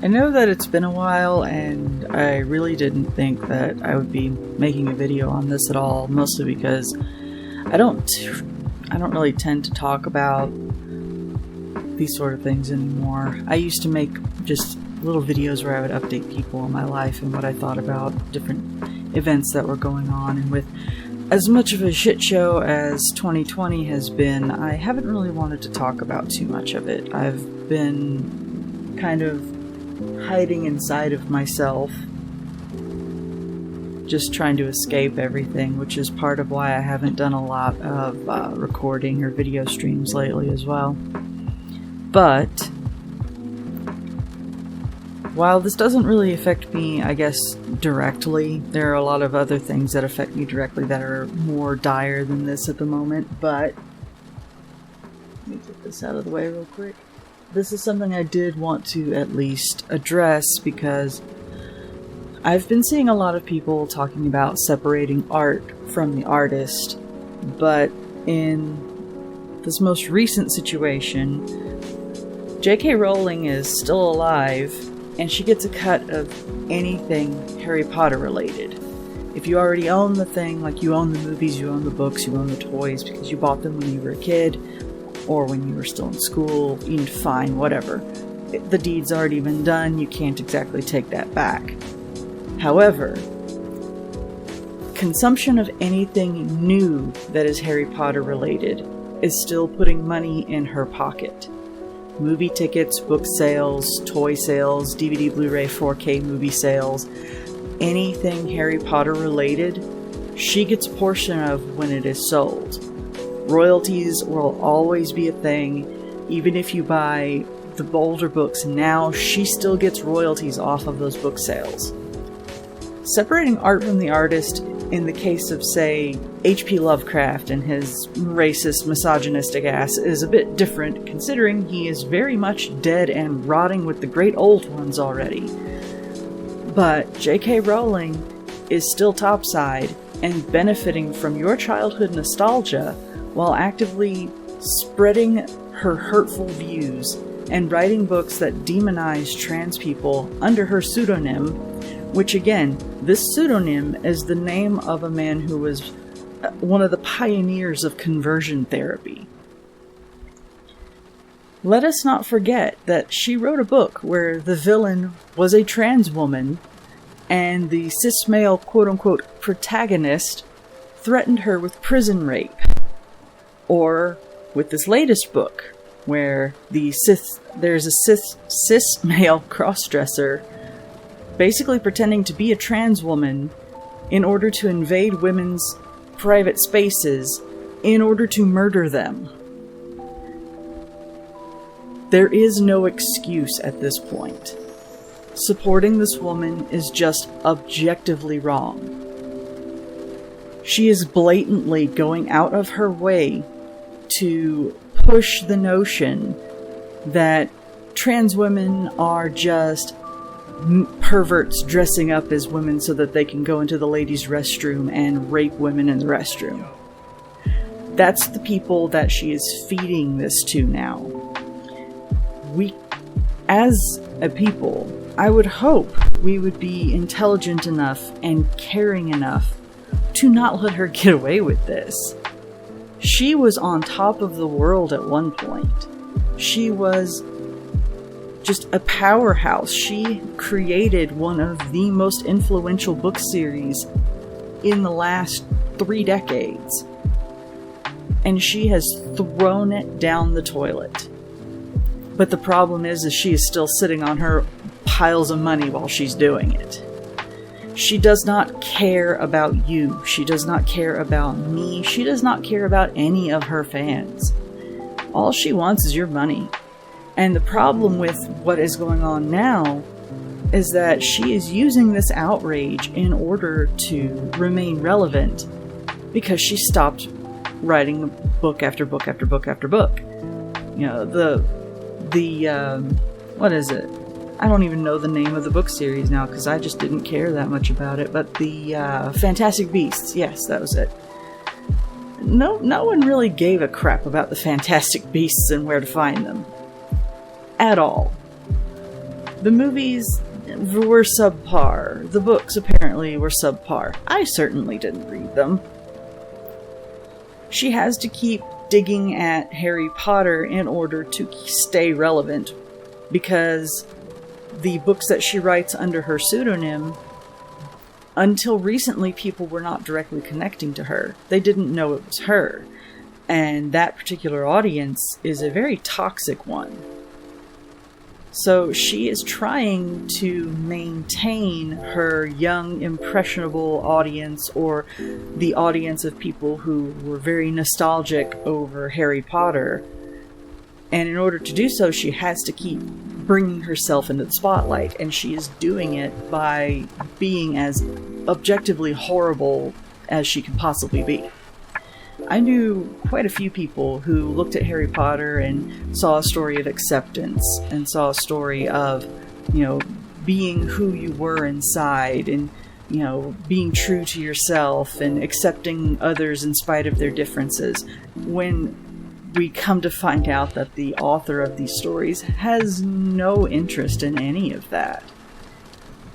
I know that it's been a while, and I really didn't think that I would be making a video on this at all, mostly because I don't really tend to talk about these sort of things anymore. I used to make just little videos where I would update people in my life and what I thought about different events that were going on, and with as much of a shit show as 2020 has been, I haven't really wanted to talk about too much of it. I've been kind of hiding inside of myself, just trying to escape everything, which is part of why I haven't done a lot of recording or video streams lately as well. But while this doesn't really affect me, I guess, directly, there are a lot of other things that affect me directly that are more dire than this at the moment. But let me get this out of the way real quick. This is something I did want to at least address, because I've been seeing a lot of people talking about separating art from the artist, but in this most recent situation, J.K. Rowling is still alive, and she gets a cut of anything Harry Potter related. If you already own the thing, like you own the movies, you own the books, you own the toys because you bought them when you were a kid, or when you were still in school, fine, whatever. The deed's already been done, you can't exactly take that back. However, consumption of anything new that is Harry Potter related is still putting money in her pocket. Movie tickets, book sales, toy sales, DVD, Blu-ray, 4K movie sales, anything Harry Potter related, she gets a portion of when it is sold. Royalties will always be a thing. Even if you buy the older books now, she still gets royalties off of those book sales. Separating art from the artist in the case of, say, H.P. Lovecraft and his racist, misogynistic ass is a bit different, considering he is very much dead and rotting with the great old ones already. But J.K. Rowling is still topside and benefiting from your childhood nostalgia while actively spreading her hurtful views and writing books that demonize trans people under her pseudonym, which again, this pseudonym is the name of a man who was one of the pioneers of conversion therapy. Let us not forget that she wrote a book where the villain was a trans woman, and the cis-male quote-unquote protagonist threatened her with prison rape. Or with this latest book, where there's a cis-male crossdresser basically pretending to be a trans woman in order to invade women's private spaces in order to murder them. There is no excuse at this point. Supporting this woman is just objectively wrong. She is blatantly going out of her way to push the notion that trans women are just perverts dressing up as women so that they can go into the ladies' restroom and rape women in the restroom. That's the people that she is feeding this to now. We, as a people, I would hope we would be intelligent enough and caring enough to not let her get away with this. She was on top of the world at one point. She was just a powerhouse. She created one of the most influential book series in the last 3 decades. And she has thrown it down the toilet. But the problem is she is still sitting on her piles of money while she's doing it. She does not care about you. She does not care about me. She does not care about any of her fans. All she wants is your money. And the problem with what is going on now is that she is using this outrage in order to remain relevant, because she stopped writing book after book after book after book. You know, what is it? I don't even know the name of the book series now because I just didn't care that much about it, but the Fantastic Beasts, yes, that was it. No one really gave a crap about the Fantastic Beasts and where to find them. At all. The movies were subpar. The books apparently were subpar. I certainly didn't read them. She has to keep digging at Harry Potter in order to stay relevant, because the books that she writes under her pseudonym, until recently, people were not directly connecting to her. They didn't know it was her. And that particular audience is a very toxic one. So she is trying to maintain her young, impressionable audience, or the audience of people who were very nostalgic over Harry Potter. And in order to do so, she has to keep bringing herself into the spotlight, and she is doing it by being as objectively horrible as she can possibly be. I knew quite a few people who looked at Harry Potter and saw a story of acceptance, and saw a story of, being who you were inside, and, being true to yourself, and accepting others in spite of their differences. When we come to find out that the author of these stories has no interest in any of that.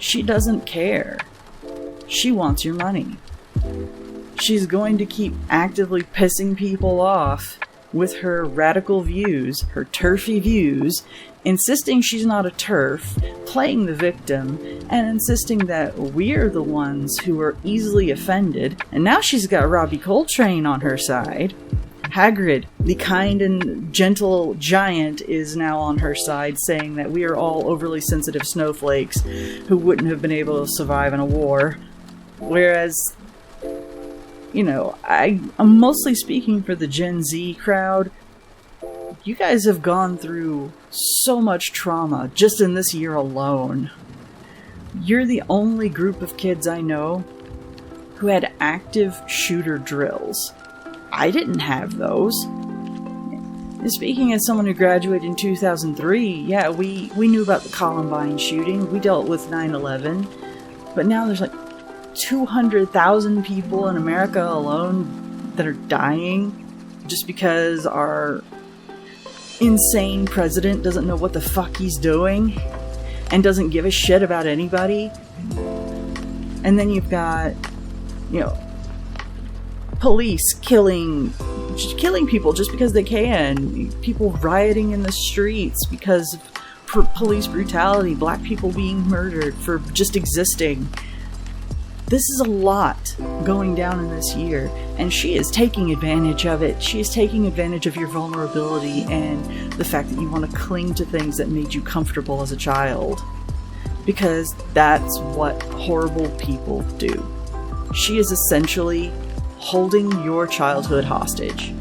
She doesn't care. She wants your money. She's going to keep actively pissing people off with her radical views, her turfy views, insisting she's not a turf, playing the victim, and insisting that we're the ones who are easily offended. And now she's got Robbie Coltrane on her side. Hagrid, the kind and gentle giant, is now on her side, saying that we are all overly sensitive snowflakes who wouldn't have been able to survive in a war. Whereas, I'm mostly speaking for the Gen Z crowd. You guys have gone through so much trauma just in this year alone. You're the only group of kids I know who had active shooter drills. I didn't have those. Speaking as someone who graduated in 2003, yeah, we knew about the Columbine shooting. We dealt with 9/11. But now there's 200,000 people in America alone that are dying just because our insane president doesn't know what the fuck he's doing and doesn't give a shit about anybody. And then you've got, police killing people just because they can. People rioting in the streets because of police brutality. Black people being murdered for just existing. This is a lot going down in this year, and she is taking advantage of it. She is taking advantage of your vulnerability and the fact that you want to cling to things that made you comfortable as a child. Because that's what horrible people do. She is essentially holding your childhood hostage.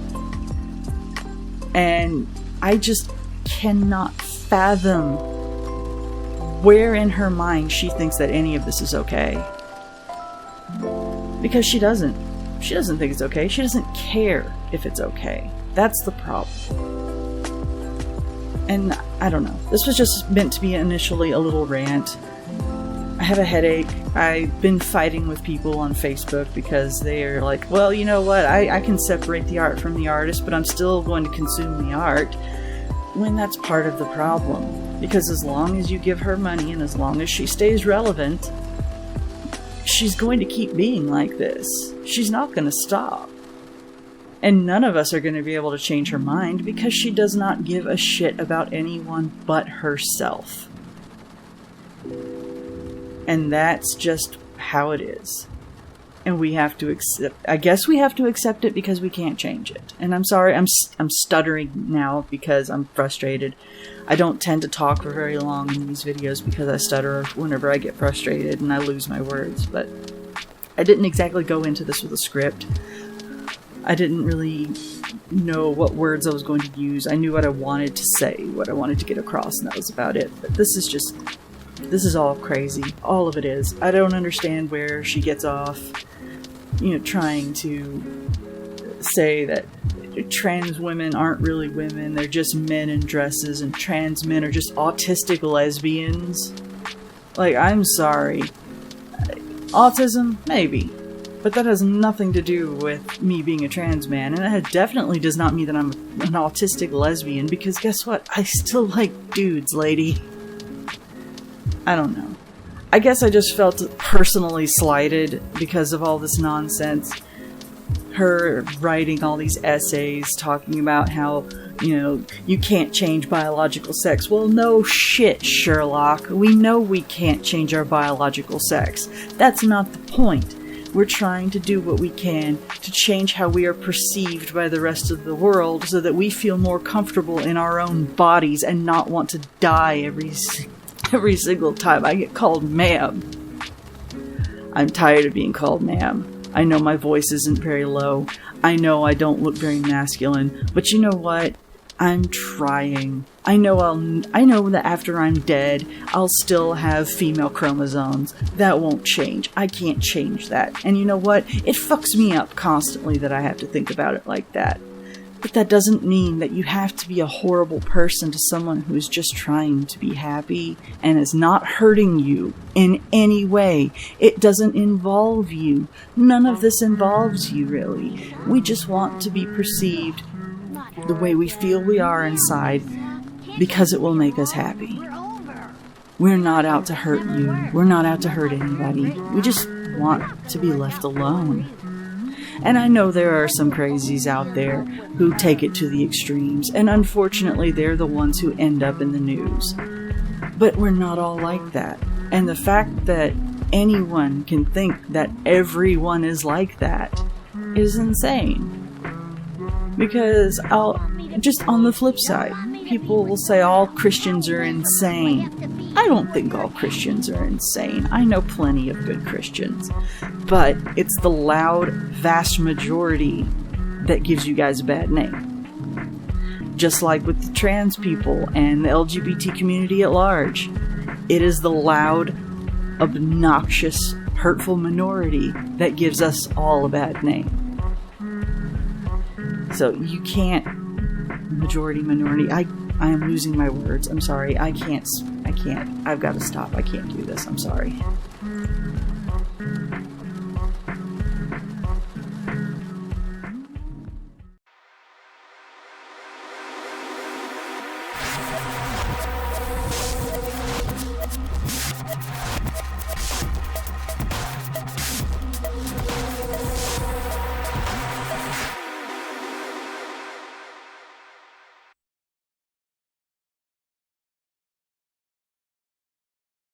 And I just cannot fathom where in her mind she thinks that any of this is okay. Because she doesn't. She doesn't think it's okay. She doesn't care if it's okay. That's the problem. And I don't know. This was just meant to be initially a little rant. I have a headache. I've been fighting with people on Facebook because they're like, well, you know what? I can separate the art from the artist, but I'm still going to consume the art. When that's part of the problem. Because as long as you give her money and as long as she stays relevant, she's going to keep being like this. She's not going to stop. And none of us are going to be able to change her mind because she does not give a shit about anyone but herself. And that's just how it is. And we have to accept, I guess we have to accept it because we can't change it. And I'm sorry, I'm stuttering now because I'm frustrated. I don't tend to talk for very long in these videos because I stutter whenever I get frustrated and I lose my words. But I didn't exactly go into this with a script. I didn't really know what words I was going to use. I knew what I wanted to say, what I wanted to get across, and that was about it. But this is all crazy. All of it is. I don't understand where she gets off, trying to say that trans women aren't really women, they're just men in dresses, and trans men are just autistic lesbians. I'm sorry. Autism? Maybe. But that has nothing to do with me being a trans man, and it definitely does not mean that I'm an autistic lesbian, because guess what? I still like dudes, lady. I don't know. I guess I just felt personally slighted because of all this nonsense. Her writing all these essays talking about how, you can't change biological sex. Well, no shit, Sherlock. We know we can't change our biological sex. That's not the point. We're trying to do what we can to change how we are perceived by the rest of the world so that we feel more comfortable in our own bodies and not want to die every single time I get called ma'am. I'm tired of being called ma'am. I know my voice isn't very low. I know I don't look very masculine. But you know what? I'm trying. I know that after I'm dead, I'll still have female chromosomes. That won't change. I can't change that. And you know what? It fucks me up constantly that I have to think about it like that. But that doesn't mean that you have to be a horrible person to someone who's just trying to be happy and is not hurting you in any way. It doesn't involve you. None of this involves you, really. We just want to be perceived the way we feel we are inside because it will make us happy. We're not out to hurt you. We're not out to hurt anybody. We just want to be left alone. And I know there are some crazies out there who take it to the extremes, and unfortunately they're the ones who end up in the news. But we're not all like that. And the fact that anyone can think that everyone is like that is insane. Because just on the flip side, people will say all Christians are insane. I don't think all Christians are insane. I know plenty of good Christians. But it's the loud, vast majority that gives you guys a bad name. Just like with the trans people and the LGBT community at large. It is the loud, obnoxious, hurtful minority that gives us all a bad name. So you can't, majority, minority, I am losing my words. I'm sorry. I can't. I've got to stop. I can't do this. I'm sorry.